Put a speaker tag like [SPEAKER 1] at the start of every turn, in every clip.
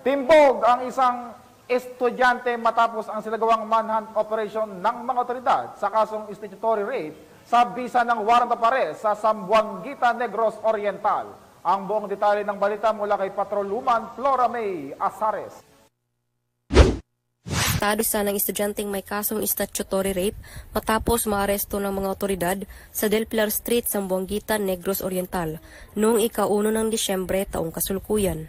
[SPEAKER 1] Timbog ang isang estudyante matapos ang sinagawang manhunt operation ng mga otoridad sa kasong statutory rape sa bisa ng warrant of arrest sa Zamboanguita, Negros Oriental. Ang buong detalye ng balita mula kay Patrolwoman Flora May Azares.
[SPEAKER 2] Arestado sana ng estudyanteng may kasong statutory rape matapos maaresto ng mga otoridad sa Del Pilar Street, Zamboanguita, Negros Oriental noong ika-1 ng Disyembre taong kasalukuyan.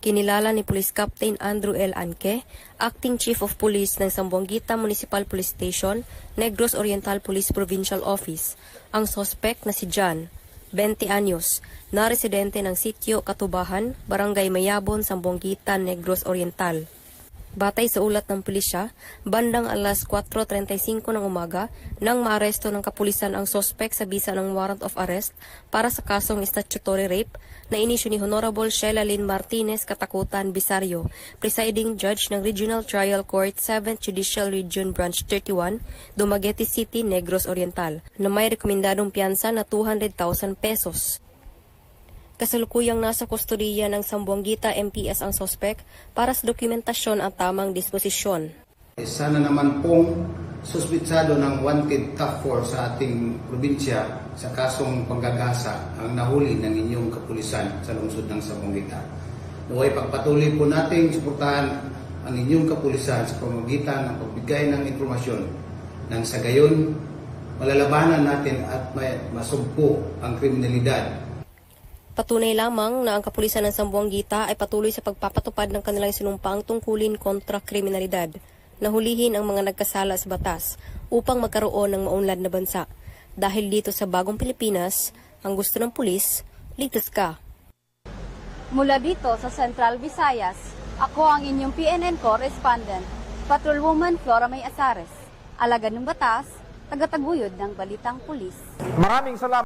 [SPEAKER 2] Kinilala ni Police Captain Andrew L. Anque, Acting Chief of Police ng Zamboanguita Municipal Police Station, Negros Oriental Police Provincial Office, ang sospek na si John, 20 anyos, na residente ng Sitio Katubahan, Barangay Mayabon, Zamboanguita, Negros Oriental. Batay sa ulat ng pulisya, bandang alas 4:35 ng umaga nang maaresto ng kapulisan ang sospek sa bisa ng warrant of arrest para sa kasong statutory rape na inisyu ni Honorable Sheila Lynn Martinez Katakutan Bisario, presiding judge ng Regional Trial Court 7th Judicial Region Branch 31, Dumaguete City, Negros Oriental, na may rekomendadong piyansa na 200,000 pesos. Kasalukuyang nasa kustodiya ng Zamboanguita MPS ang sospek para sa dokumentasyon at tamang disposisyon.
[SPEAKER 3] Sana naman pong suspitsado ng wanted top 4 sa ating probinsya sa kasong panggagasa ang nahuli ng inyong kapulisan sa lungsod ng Zamboanguita. Naway pagpatuloy po nating suportahan ang inyong kapulisan sa pamamagitan ng pagbigay ng impormasyon nang sa gayon malalabanan natin at masugpo ang kriminalidad.
[SPEAKER 2] Patunay lamang na ang kapulisan ng Zamboanguita ay patuloy sa pagpapatupad ng kanilang sinumpaang tungkulin kontra kriminalidad, na hulihin ang mga nagkasala sa batas upang magkaroon ng maunlad na bansa. Dahil dito sa bagong Pilipinas, ang gusto ng pulis, ligtas ka.
[SPEAKER 4] Mula dito sa Central Visayas, ako ang inyong PNN correspondent, Patrolwoman Flora May Azares, alagad ng batas, tagataguyod ng Balitang Pulis.
[SPEAKER 1] Maraming salamat.